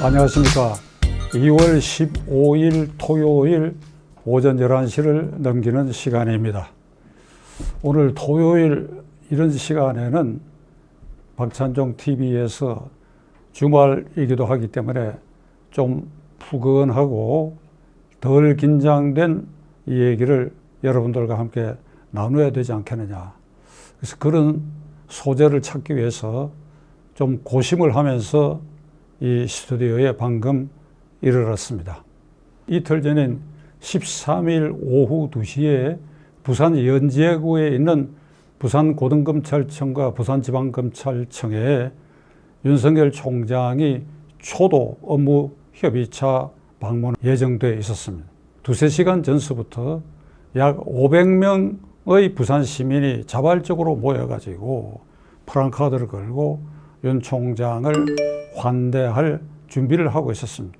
안녕하십니까. 2월 15일 토요일 오전 11시를 넘기는 시간입니다. 오늘 토요일 이런 시간에는 박찬종 TV에서 주말이기도 하기 때문에 좀 푸근하고 덜 긴장된 이 얘기를 여러분들과 함께 나눠야 되지 않겠느냐. 그래서 그런 소재를 찾기 위해서 좀 고심을 하면서 이 스튜디오에 방금 이르렀습니다. 이틀 전인 13일 오후 2시에 부산 연제구에 있는 부산고등검찰청과 부산지방검찰청에 윤석열 총장이 초도 업무 협의차 방문 예정되어 있었습니다. 두세 시간 전서부터 약 500명의 부산 시민이 자발적으로 모여가지고 프랑카드를 걸고 윤 총장을 환대할 준비를 하고 있었습니다.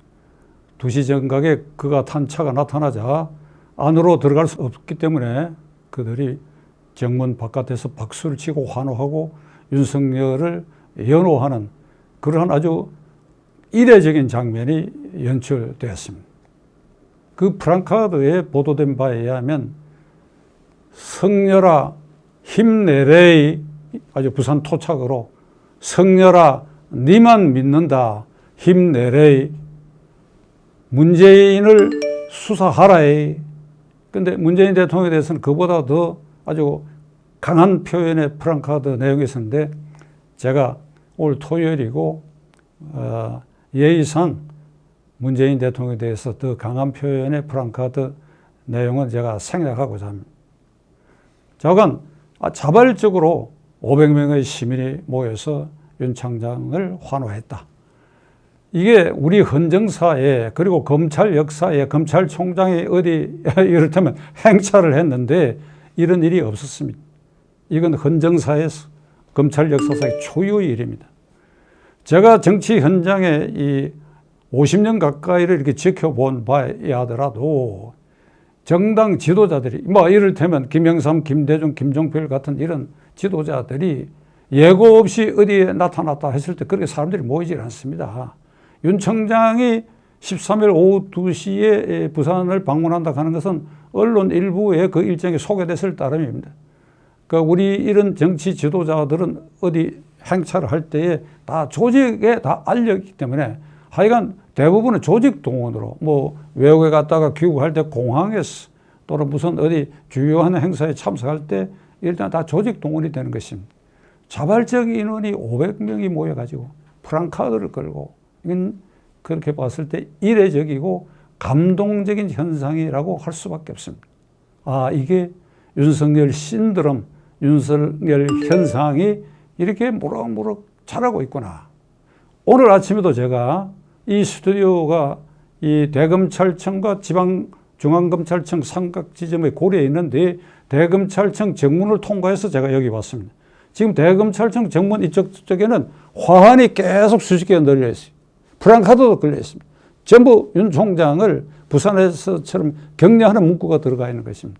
2시 정각에 그가 탄 차가 나타나자 안으로 들어갈 수 없기 때문에 그들이 정문 바깥에서 박수를 치고 환호하고 윤석열을 연호하는 그러한 아주 이례적인 장면이 연출되었습니다. 그 프랑카드에 보도된 바에 의하면 성렬아 힘내래의 아주 부산 토착으로 성렬아 니만 믿는다 힘내래의 문재인을 수사하라의. 근데 문재인 대통령에 대해서는 그보다 더 아주 강한 표현의 프랑카드 내용이 있었는데 제가 오늘 토요일이고 예의상 문재인 대통령에 대해서 더 강한 표현의 프랑카드 내용은 제가 생략하고자 합니다. 자관 자발적으로 500명의 시민이 모여서 윤 총장을 환호했다. 이게 우리 헌정사에 그리고 검찰 역사에 검찰총장이 어디 이를테면 행차를 했는데 이런 일이 없었습니다. 이건 헌정사에서 검찰 역사상의 초유의 일입니다. 제가 정치 현장에 이 50년 가까이를 이렇게 지켜본 바에 하더라도 정당 지도자들이 이를테면 김영삼, 김대중, 김종필 같은 이런 지도자들이 예고 없이 어디에 나타났다 했을 때 그렇게 사람들이 모이질 않습니다. 윤 총장이 13일 오후 2시에 부산을 방문한다 하는 것은 언론 일부에 그 일정이 소개됐을 따름입니다. 그러니까 우리 이런 정치 지도자들은 어디 행차를 할 때에 다 조직에 다 알려있기 때문에 하여간 대부분은 조직 동원으로 외국에 갔다가 귀국할 때 공항에서 또는 무슨 어디 주요한 행사에 참석할 때 일단 다 조직 동원이 되는 것입니다. 자발적 인원이 500명이 모여가지고 프랑카드를 걸고 이건 그렇게 봤을 때 이례적이고 감동적인 현상이라고 할 수밖에 없습니다. 이게 윤석열 신드롬, 윤석열 현상이 이렇게 무럭무럭 자라고 있구나. 오늘 아침에도 제가 이 스튜디오가 이 대검찰청과 중앙검찰청 삼각지점의 고리에 있는데 대검찰청 정문을 통과해서 제가 여기 왔습니다. 지금 대검찰청 정문 이쪽에는 화환이 계속 수십 개가 널려 있어요. 프랑카드도 걸려 있습니다. 전부 윤 총장을 부산에서처럼 격려하는 문구가 들어가 있는 것입니다.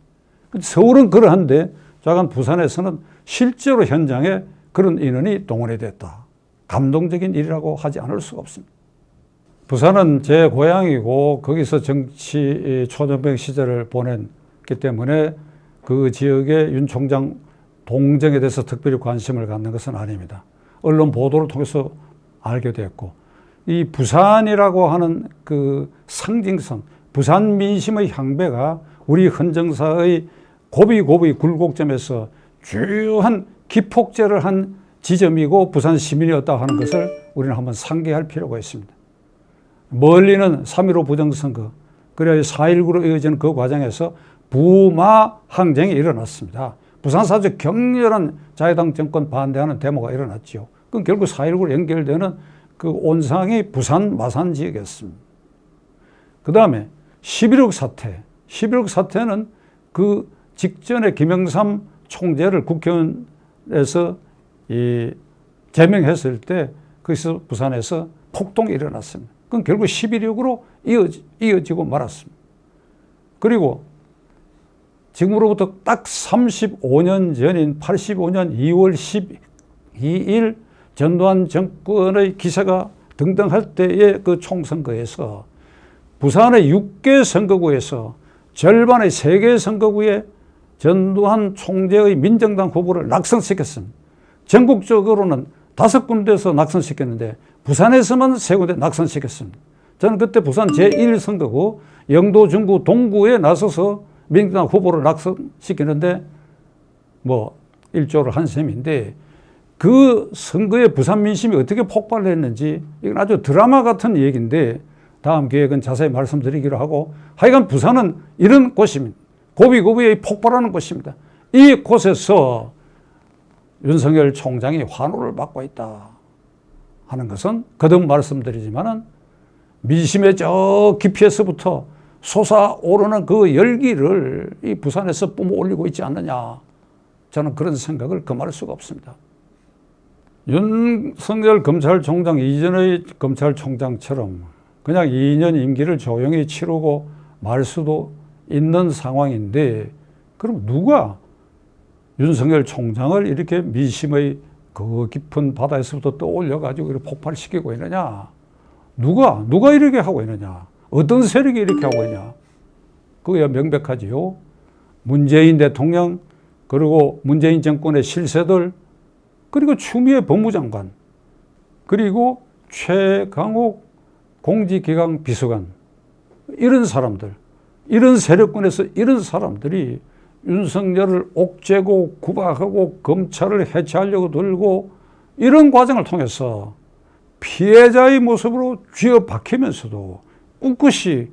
서울은 그러한데 자간 부산에서는 실제로 현장에 그런 인원이 동원이 됐다. 감동적인 일이라고 하지 않을 수가 없습니다. 부산은 제 고향이고 거기서 정치 초년병 시절을 보냈기 때문에 그 지역의 윤 총장 동정에 대해서 특별히 관심을 갖는 것은 아닙니다. 언론 보도를 통해서 알게 됐고 이 부산이라고 하는 그 상징성, 부산 민심의 향배가 우리 헌정사의 고비고비 굴곡점에서 주요한 기폭제를 한 지점이고 부산 시민이었다 하는 것을 우리는 한번 상기할 필요가 있습니다. 멀리는 3.15 부정선거, 그래야 4.19로 이어지는 그 과정에서 부마 항쟁이 일어났습니다. 부산사적 격렬한 자유당 정권 반대하는 데모가 일어났죠. 그건 결국 4.19로 연결되는 그 온상이 부산 마산 지역이었습니다. 그 다음에 11.6 사태. 11.6 사태는 그 직전에 김영삼 총재를 국회의원에서 제명했을 때 거기서 부산에서 폭동이 일어났습니다. 그건 결국 11.6으로 이어지고 말았습니다. 그리고 지금으로부터 딱 35년 전인 85년 2월 12일 전두환 정권의 기세가 등등 할 때의 그 총선거에서 부산의 6개 선거구에서 절반의 3개 선거구에 전두환 총재의 민정당 후보를 낙선시켰습니다. 전국적으로는 5군데에서 낙선시켰는데 부산에서만 3군데 낙선시켰습니다. 저는 그때 부산 제1선거구 영도, 중구, 동구에 나서서 민정당 후보를 낙선시키는데 뭐 일조를 한 셈인데 그 선거에 부산 민심이 어떻게 폭발을 했는지 이건 아주 드라마 같은 얘기인데 다음 기회에는 자세히 말씀드리기로 하고 하여간 부산은 이런 곳입니다. 고비고비에 폭발하는 곳입니다. 이 곳에서 윤석열 총장이 환호를 받고 있다 하는 것은 거듭 말씀드리지만은 민심의 저 깊이에서부터 솟아오르는 그 열기를 이 부산에서 뿜어올리고 있지 않느냐. 저는 그런 생각을 금할 수가 없습니다. 윤석열 검찰총장 이전의 검찰총장처럼 그냥 2년 임기를 조용히 치르고 말 수도 있는 상황인데 그럼 누가 윤석열 총장을 이렇게 민심의 그 깊은 바다에서부터 떠올려가지고 이렇게 폭발시키고 있느냐. 누가 이렇게 하고 있느냐. 어떤 세력이 이렇게 하고 있냐. 그게 명백하지요. 문재인 대통령 그리고 문재인 정권의 실세들 그리고 추미애 법무장관 그리고 최강욱 공직기강 비서관 이런 사람들 이런 세력권에서 이런 사람들이 윤석열을 옥죄고 구박하고 검찰을 해체하려고 들고 이런 과정을 통해서 피해자의 모습으로 쥐어 박히면서도 꿋꿋이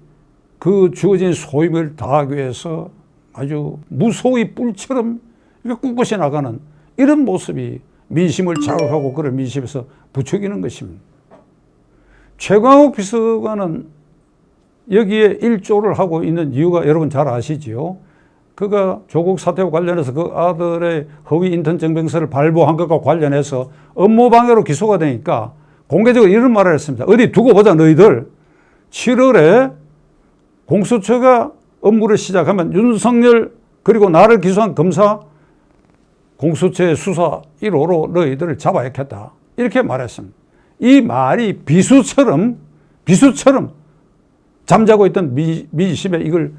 그 주어진 소임을 다하기 위해서 아주 무소의 뿔처럼 꿋꿋이 나가는 이런 모습이 민심을 자극하고 그걸 민심에서 부추기는 것입니다. 최광욱 비서관은 여기에 일조를 하고 있는 이유가 여러분 잘 아시지요. 그가 조국 사태와 관련해서 그 아들의 허위 인턴 증명서를 발부한 것과 관련해서 업무방해로 기소가 되니까 공개적으로 이런 말을 했습니다. 어디 두고 보자 너희들. 7월에 공수처가 업무를 시작하면 윤석열 그리고 나를 기소한 검사 공수처의 수사 1호로 너희들을 잡아야겠다. 이렇게 말했습니다. 이 말이 비수처럼 잠자고 있던 민심에 이걸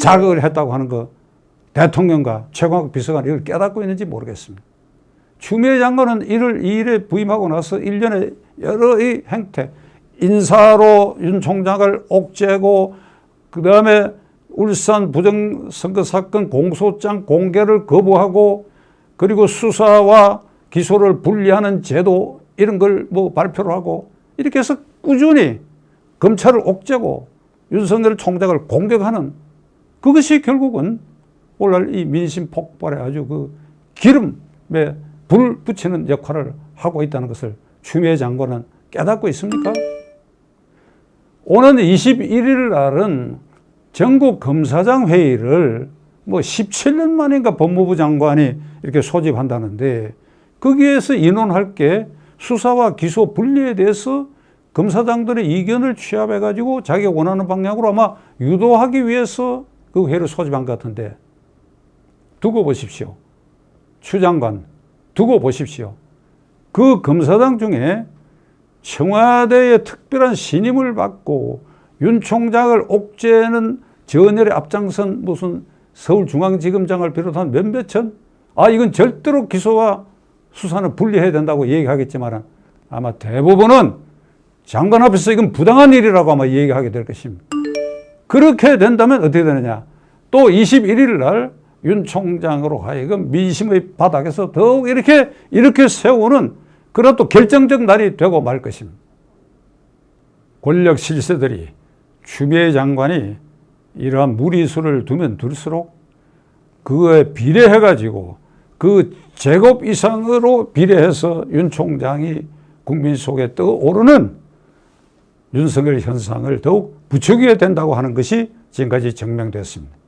자극을 했다고 하는 거 대통령과 최광욱 비서관이 이걸 깨닫고 있는지 모르겠습니다. 추미애 장관은 1월 2일에 부임하고 나서 1년의 여러의 행태, 인사로 윤 총장을 옥죄고 그 다음에 울산 부정선거 사건 공소장 공개를 거부하고 그리고 수사와 기소를 분리하는 제도 이런 걸 뭐 발표를 하고 이렇게 해서 꾸준히 검찰을 옥죄고 윤석열 총장을 공격하는 그것이 결국은 오늘 이 민심 폭발에 아주 그 기름에 불 붙이는 역할을 하고 있다는 것을 추미애 장관은 깨닫고 있습니까? 오는 21일 날은 전국 검사장 회의를 뭐 17년 만인가 법무부 장관이 이렇게 소집한다는데 거기에서 인원할 게 수사와 기소 분리에 대해서 검사장들의 의견을 취합해가지고 자기가 원하는 방향으로 아마 유도하기 위해서 그 회의를 소집한 것 같은데 두고 보십시오. 추 장관 두고 보십시오. 그 검사장 중에 청와대의 특별한 신임을 받고 윤 총장을 옥죄는 전열에 앞장선 무슨 서울중앙지검장을 비롯한 몇몇천 이건 절대로 기소와 수사는 분리해야 된다고 얘기하겠지만 아마 대부분은 장관 앞에서 이건 부당한 일이라고 아마 얘기하게 될 것입니다. 그렇게 된다면 어떻게 되느냐. 또 21일 날 윤 총장으로 하여금 민심의 바닥에서 더욱 이렇게 세우는 그런 또 결정적 날이 되고 말 것입니다. 권력 실세들이 추미애 장관이 이러한 무리수를 두면 둘수록 그거에 비례해가지고 그 제곱 이상으로 비례해서 윤 총장이 국민 속에 떠오르는 윤석열 현상을 더욱 부추기게 된다고 하는 것이 지금까지 증명됐습니다.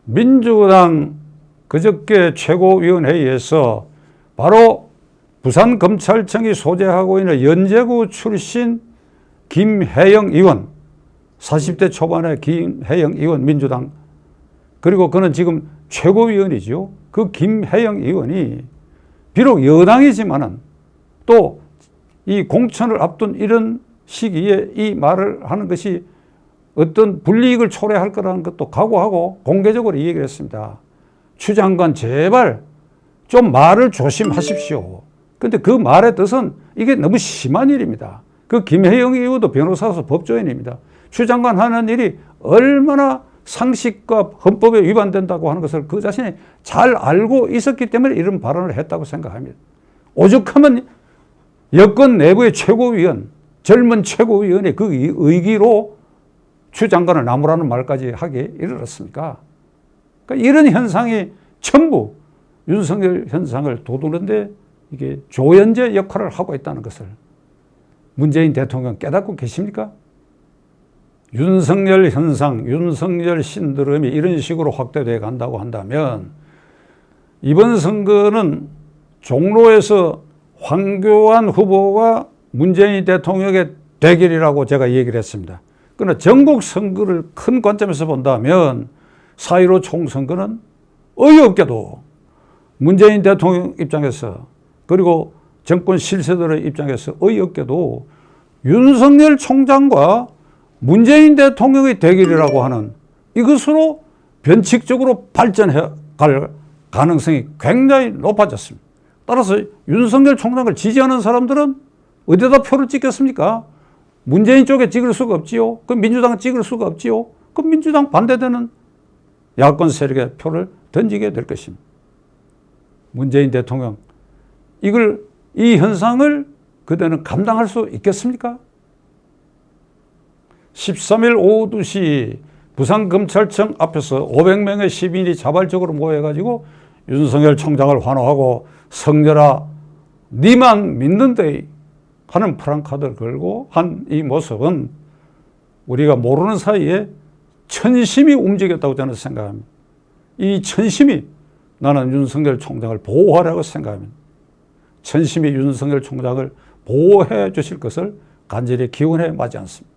민주당 그저께 최고위원회의에서 바로 부산검찰청이 소재하고 있는 연제구 출신 김혜영 의원 40대 초반의 김혜영 의원 민주당 그리고 그는 지금 최고위원이죠. 그 김혜영 의원이 비록 여당이지만은 또 이 공천을 앞둔 이런 시기에 이 말을 하는 것이 어떤 불이익을 초래할 거라는 것도 각오하고 공개적으로 이 얘기를 했습니다. 추 장관 제발 좀 말을 조심하십시오. 근데 그 말의 뜻은 이게 너무 심한 일입니다. 그 김혜영 의원도 변호사로서 법조인입니다. 추 장관 하는 일이 얼마나 상식과 헌법에 위반된다고 하는 것을 그 자신이 잘 알고 있었기 때문에 이런 발언을 했다고 생각합니다. 오죽하면 여권 내부의 최고위원, 젊은 최고위원의 그 의기로 추 장관을 나무라는 말까지 하기에 이르렀습니까? 그러니까 이런 현상이 전부 윤석열 현상을 도두는데 이게 조연제 역할을 하고 있다는 것을 문재인 대통령 깨닫고 계십니까? 윤석열 현상, 윤석열 신드롬이 이런 식으로 확대되어 간다고 한다면 이번 선거는 종로에서 황교안 후보와 문재인 대통령의 대결이라고 제가 얘기를 했습니다. 그러나 전국 선거를 큰 관점에서 본다면 4.15 총선거는 어이없게도 문재인 대통령 입장에서 그리고 정권 실세들의 입장에서 어이없게도 윤석열 총장과 문재인 대통령의 대결이라고 하는 이것으로 변칙적으로 발전해 갈 가능성이 굉장히 높아졌습니다. 따라서 윤석열 총장을 지지하는 사람들은 어디다 표를 찍겠습니까? 문재인 쪽에 찍을 수가 없지요. 그럼 민주당 찍을 수가 없지요. 그럼 민주당 반대되는 야권 세력에 표를 던지게 될 것입니다. 문재인 대통령 이 현상을 그대는 감당할 수 있겠습니까? 13일 오후 2시 부산검찰청 앞에서 500명의 시민이 자발적으로 모여가지고 윤석열 총장을 환호하고 성렬아 니만 믿는데 하는 프랑카드를 걸고 한 이 모습은 우리가 모르는 사이에 천심이 움직였다고 저는 생각합니다. 이 천심이 나는 윤석열 총장을 보호하라고 생각합니다. 천심이 윤석열 총장을 보호해 주실 것을 간절히 기원해 마지 않습니다.